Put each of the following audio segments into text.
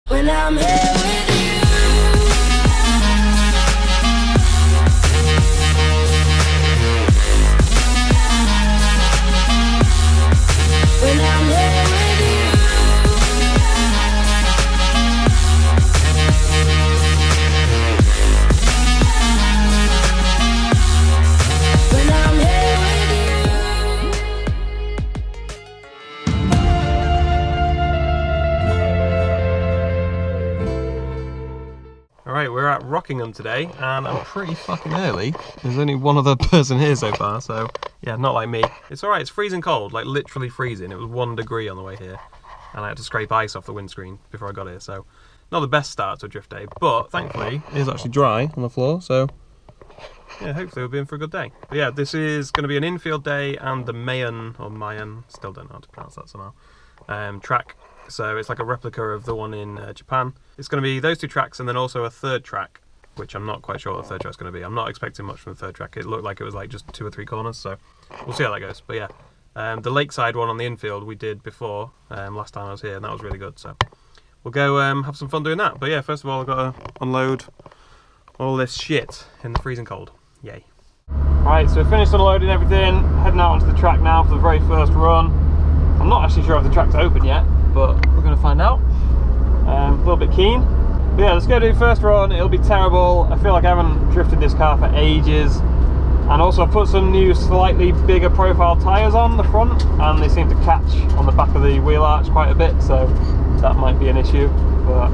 When I'm here with you. When I'm here with you. When I'm here with you. Alright, we're at Rockingham today, and I'm pretty fucking early. There's only one other person here so far, so yeah, not like me. It's alright, it's freezing cold, like literally freezing. It was 1 degree on the way here, and I had to scrape ice off the windscreen before I got here, so not the best start to a drift day, but thankfully it is actually dry on the floor, so yeah, hopefully we'll be in for a good day. But yeah, this is going to be an infield day and the Meihan, or Meihan, still don't know how to pronounce that somehow, track. So it's like a replica of the one in Japan. It's going to be those 2 tracks and then also a 3rd track, which I'm not quite sure what the 3rd track's going to be. I'm not expecting much from the 3rd track. It looked like it was like just 2 or 3 corners, so we'll see how that goes. But yeah, the lakeside one on the infield we did before, last time I was here, and that was really good. So we'll go have some fun doing that. But yeah, first of all I've got to unload all this shit in the freezing cold. Yay. Right, so we finished unloading everything, heading out onto the track now for the very first run. I'm not actually sure if the track's open yet, but we're going to find out. A little bit keen. But yeah, let's go do first run. It'll be terrible. I feel like I haven't drifted this car for ages. And also I put some new slightly bigger profile tyres on the front, and they seem to catch on the back of the wheel arch quite a bit, so that might be an issue. But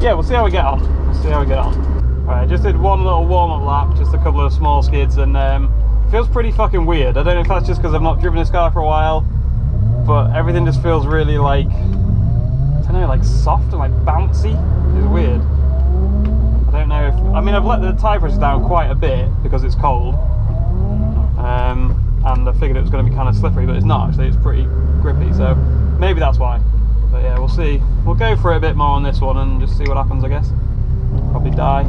yeah, we'll see how we get on. We'll see how we get on. Alright, I just did one little warm-up lap, just a couple of small skids, and it feels pretty fucking weird. I don't know if that's just because I've not driven this car for a while, but everything just feels really like, I don't know, like soft and like bouncy. It's weird. I don't know if, I mean, I've let the tyre pressure down quite a bit because it's cold, and I figured it was going to be kind of slippery, but it's not actually. It's pretty grippy, so maybe that's why. But yeah, we'll see. We'll go for it a bit more on this one and just see what happens, I guess. Probably die.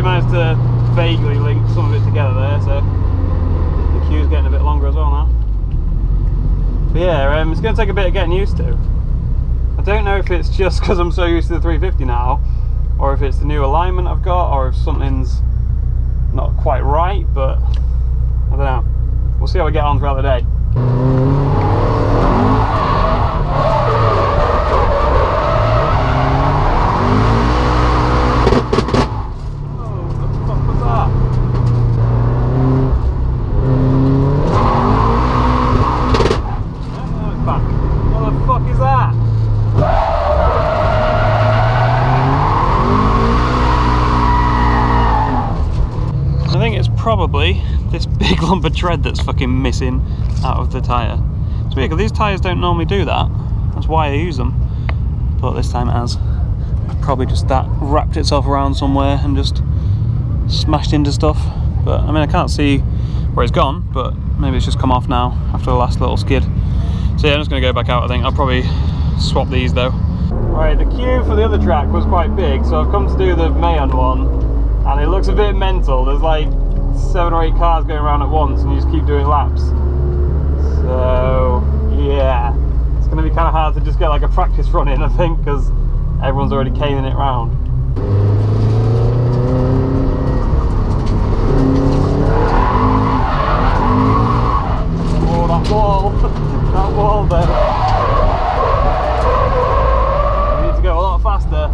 Managed to vaguely link some of it together there, so the queue's getting a bit longer as well now. But yeah, it's going to take a bit of getting used to. I don't know if it's just because I'm so used to the 350 now, or if it's the new alignment I've got, or if something's not quite right, but I don't know. We'll see how we get on throughout the day. Probably this big lump of tread that's fucking missing out of the tyre. It's weird because these tyres don't normally do that. That's why I use them. But this time it has. Probably just that wrapped itself around somewhere and just smashed into stuff. But I mean, I can't see where it's gone, but maybe it's just come off now after the last little skid. So yeah, I'm just going to go back out, I think. I'll probably swap these though. Right, the queue for the other track was quite big, so I've come to do the Meihan one, and it looks a bit mental. There's like 7 or 8 cars going around at once and you just keep doing laps. So yeah, it's going to be kind of hard to just get like a practice run in, I think, because everyone's already caning it round. Oh, that wall, that wall there. I need to go a lot faster.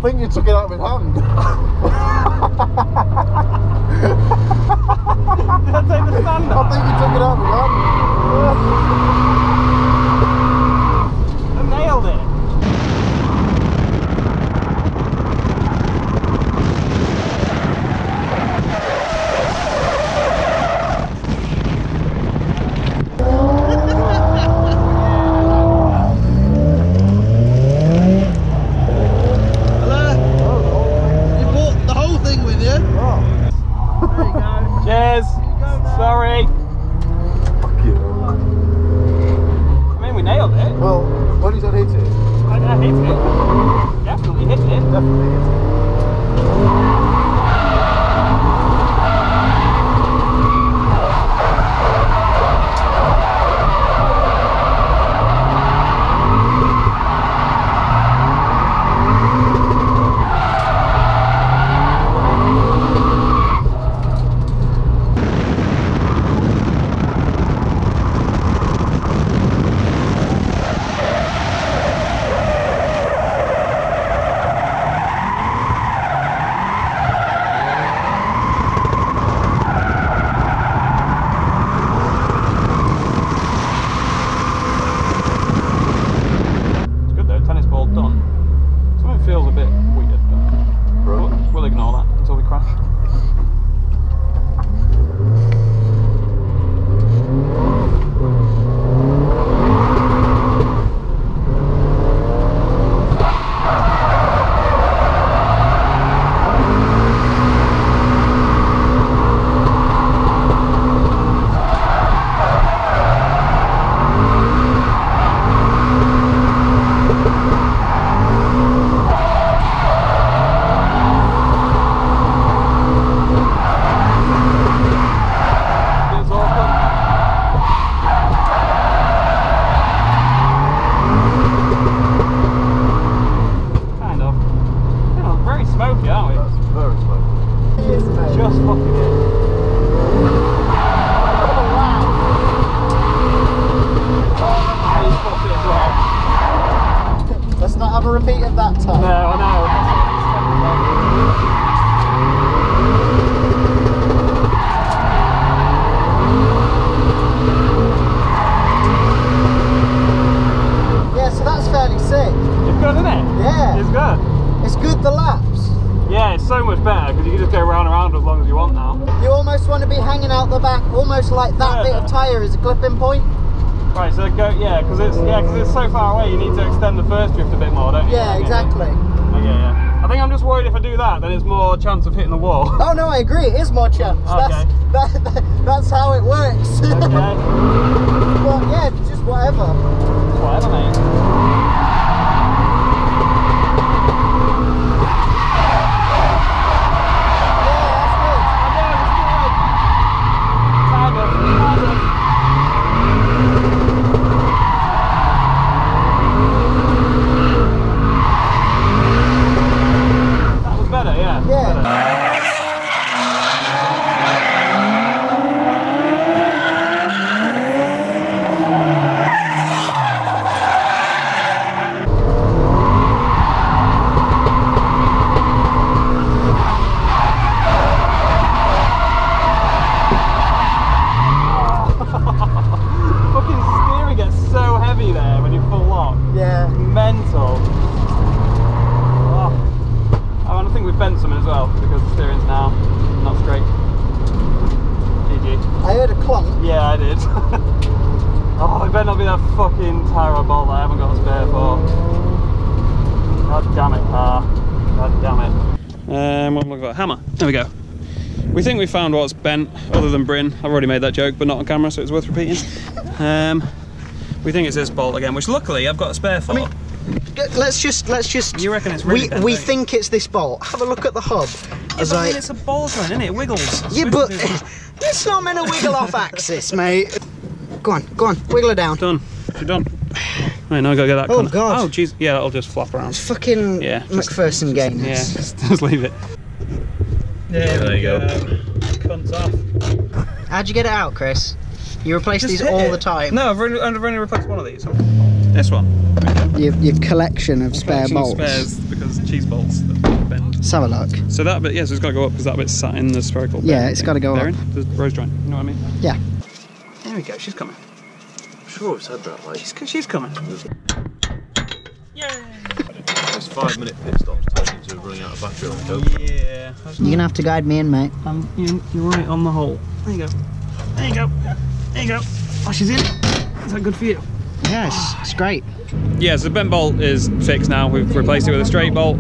think you took it out with hand. Did I take the stand I think you took it out with hand. I nailed it. Cheers! Sorry! Fuck you. I mean, we nailed it. Well, when you said hit it? I hit it. Definitely hit it. Definitely hit it. Feels a bit weird, but we'll ignore that until we crash. Just fucking it. Let's not have a repeat of that time. No, I know. Yeah, so that's fairly sick. It's good, isn't it? Yeah. It's good. It's good the laps. Yeah, it's so much better because you can just go round and round as long as you want now. You almost want to be hanging out the back, almost like that bit of tyre is a clipping point. Right, so go, cause it's so far away. You need to extend the first drift a bit more, don't you? Yeah, exactly. Yeah. I think I'm just worried if I do that, then it's more chance of hitting the wall. Oh no, I agree. It is more chance. Okay. That's how it works. Okay. But yeah, just whatever. Whatever, mate. Mental. Oh. And I think we've bent something as well because the steering's now not straight. GG. I heard a clunk. Yeah, I did. Oh, it better not be that fucking tyro bolt that I haven't got a spare for. God damn it, car. God damn it. What am I looking for? Hammer. There we go. We think we found what's bent other than Bryn. I've already made that joke, but not on camera, so it's worth repeating. We think it's this bolt again, which luckily I've got a spare for. I mean, let's just. You reckon it's really bent, we think it's this bolt. Have a look at the hub. Yeah, I mean, it's a bolt line, isn't it? It wiggles. Yeah, but it's not meant to wiggle off axis, mate. Go on, wiggle it down. Done. You're done. Right, now I gotta get that. Oh god. Oh jeez. Yeah, that'll just flop around. It's fucking McPherson gainers. Yeah, just leave it. Yeah, there you go. Cunts off. How'd you get it out, Chris? You replace these all the time? No, I've only replaced one of these. This one. Your collection of spare bolts. Spares because There's cheese bolts that bend. Let's have a look. So that bit, yes, it's got to go up because that bit's sat in the spherical. Yeah, it's got to go up. The rose joint, you know what I mean? Yeah. There we go, she's coming. I'm sure I've said that, like. She's coming. This 5-minute pit stop's turned into running out of battery on the coke. Yeah. You're gonna have to guide me in, mate. You're right on the hole. There you go. There you go. There you go. Oh, she's in. Is that good for you? Yes, it's great. Yeah, so the bent bolt is fixed now. We've replaced it with a straight bolt.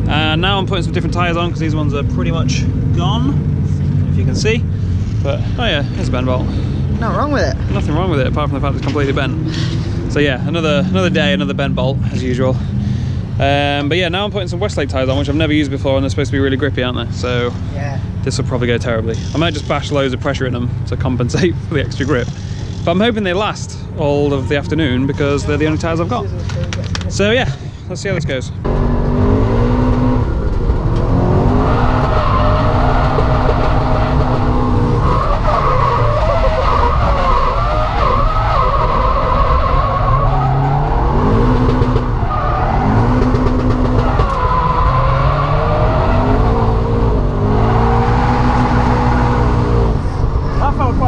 And now I'm putting some different tyres on because these ones are pretty much gone, if you can see. But, oh yeah, it's a bent bolt. Nothing wrong with it. Nothing wrong with it, apart from the fact it's completely bent. So yeah, another day, another bent bolt, as usual. But yeah, now I'm putting some Westlake tyres on, which I've never used before, and they're supposed to be really grippy, aren't they? So yeah, this will probably go terribly. I might just bash loads of pressure in them to compensate for the extra grip. But I'm hoping they last all of the afternoon because they're the only tyres I've got. So yeah, let's see how this goes.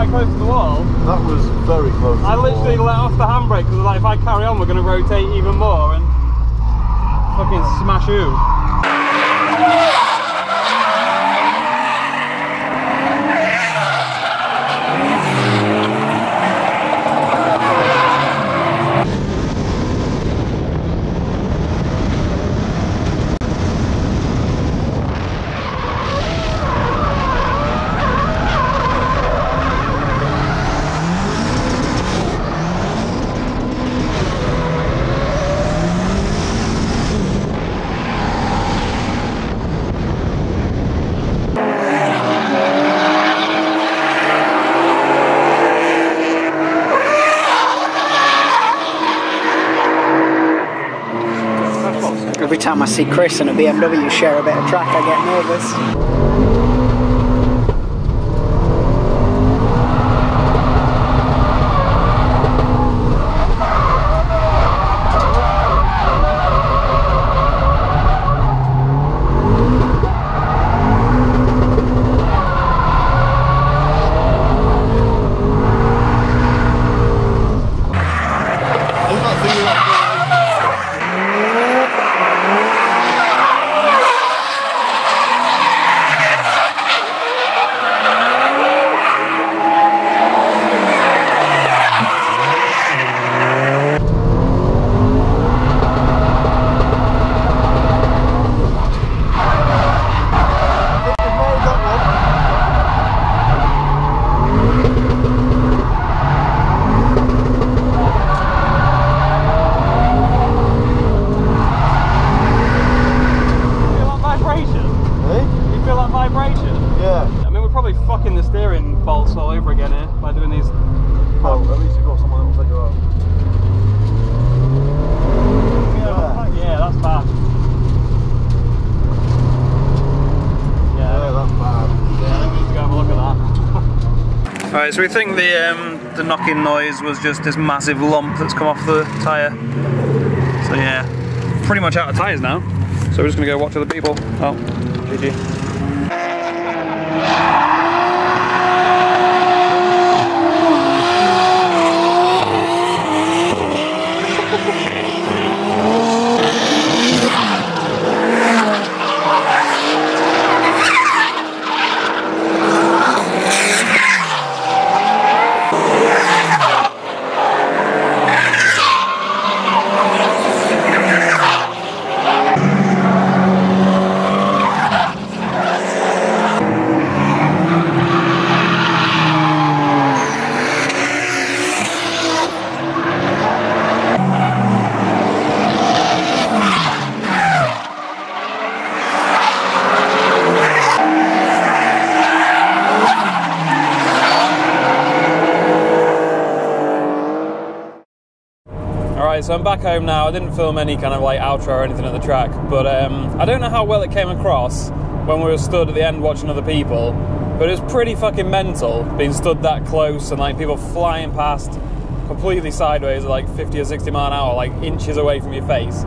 Close to the wall. That was very close. I literally let off the handbrake because like, if I carry on we're going to rotate even more and fucking smash you. Every time I see Chris and a BMW share a bit of track, I get nervous. Fucking the steering bolts all over again here by doing these. Well, at least you've got someone that will take you out. Yeah, that's bad. Yeah, that's bad. Yeah, I need to go have a look at that. Alright, so we think the knocking noise was just this massive lump that's come off the tyre. So yeah, pretty much out of tyres now. So we're just going to go watch other people. Oh, GG. So I'm back home now. I didn't film any kind of like outro or anything at the track, but I don't know how well it came across when we were stood at the end watching other people, but it was pretty fucking mental being stood that close and like people flying past completely sideways at like 50 or 60 mile an hour, like inches away from your face.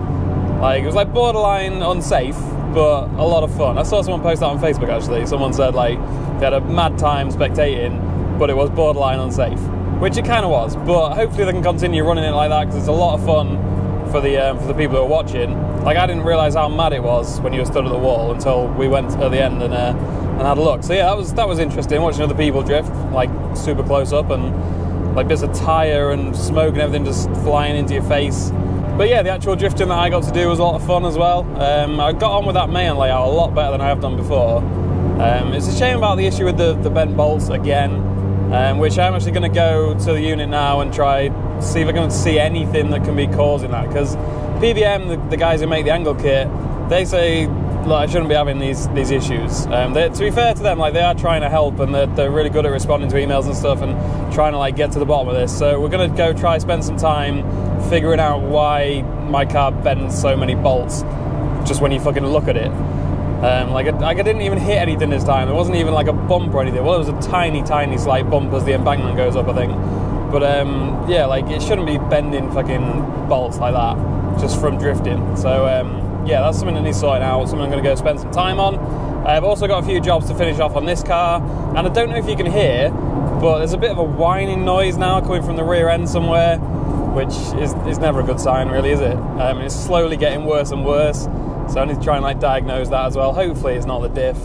Like, it was like borderline unsafe, but a lot of fun. I saw someone post that on Facebook actually. Someone said like they had a mad time spectating, but it was borderline unsafe, which it kind of was. But hopefully they can continue running it like that, because it's a lot of fun for the people who are watching. Like, I didn't realise how mad it was when you were stood at the wall until we went at the end and had a look. So yeah, that was interesting, watching other people drift like super close up, and like bits of tyre and smoke and everything just flying into your face. But yeah, the actual drifting that I got to do was a lot of fun as well. I got on with that Meihan layout a lot better than I have done before. It's a shame about the issue with the bent bolts again, which I'm actually going to go to the unit now and try see if I can see anything that can be causing that, because PBM, the guys who make the angle kit, they say like, I shouldn't be having these issues. To be fair to them, like, they are trying to help, and they're really good at responding to emails and stuff and trying to like get to the bottom of this. So we're going to go try spend some time figuring out why my car bends so many bolts just when you fucking look at it. Like I didn't even hit anything this time. There wasn't even like a bump or anything. Well, there was a tiny slight bump as the embankment goes up, I think. But yeah, like, it shouldn't be bending fucking bolts like that just from drifting. So yeah, that's something that needs sorting out, something I'm going to go spend some time on. I've also got a few jobs to finish off on this car, and I don't know if you can hear, but there's a bit of a whining noise now coming from the rear end somewhere, which is never a good sign, really, is it? It's slowly getting worse and worse, so I need to try and like diagnose that as well. Hopefully it's not the diff.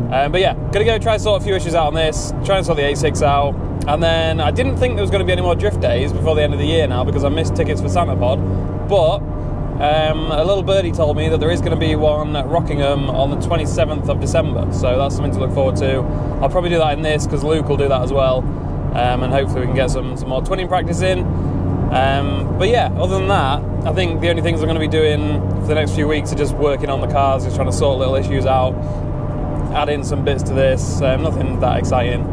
But yeah, gonna go try and sort a few issues out on this, try and sort the 86 out, and then I didn't think there was going to be any more drift days before the end of the year now, because I missed tickets for Santa Pod, but a little birdie told me that there is going to be one at Rockingham on the 27th of December, so that's something to look forward to. I'll probably do that in this, because Luke will do that as well, and hopefully we can get some more twinning practice in. But yeah, other than that, I think the only things I'm going to be doing for the next few weeks are just working on the cars, just trying to sort little issues out, add in some bits to this, nothing that exciting.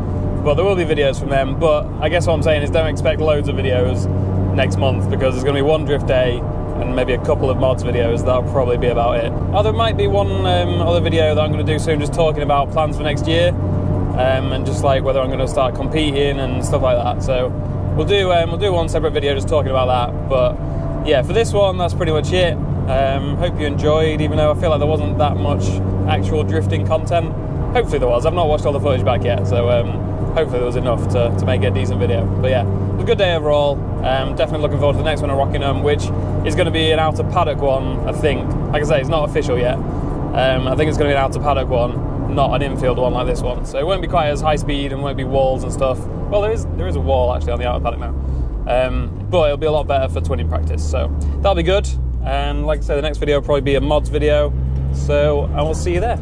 But there will be videos from them, but I guess what I'm saying is don't expect loads of videos next month, because there's going to be one drift day and maybe a couple of mods videos. That'll probably be about it. Oh, there might be one other video that I'm going to do soon, just talking about plans for next year, and just like whether I'm going to start competing and stuff like that. So we'll do one separate video just talking about that. But yeah, for this one, that's pretty much it. Hope you enjoyed, even though I feel like there wasn't that much actual drifting content. Hopefully there was. I've not watched all the footage back yet, so hopefully there was enough to make it a decent video. But yeah, it was a good day overall. Definitely looking forward to the next one at Rockingham, which is going to be an outer paddock one, I think. Like I say, it's not official yet. I think it's going to be an outer paddock one, not an infield one like this one. So it won't be quite as high speed and won't be walls and stuff. Well, there is a wall actually on the outer paddock now. But it'll be a lot better for twinning practice, so that'll be good. And like I say, the next video will probably be a mods video. So I will see you there.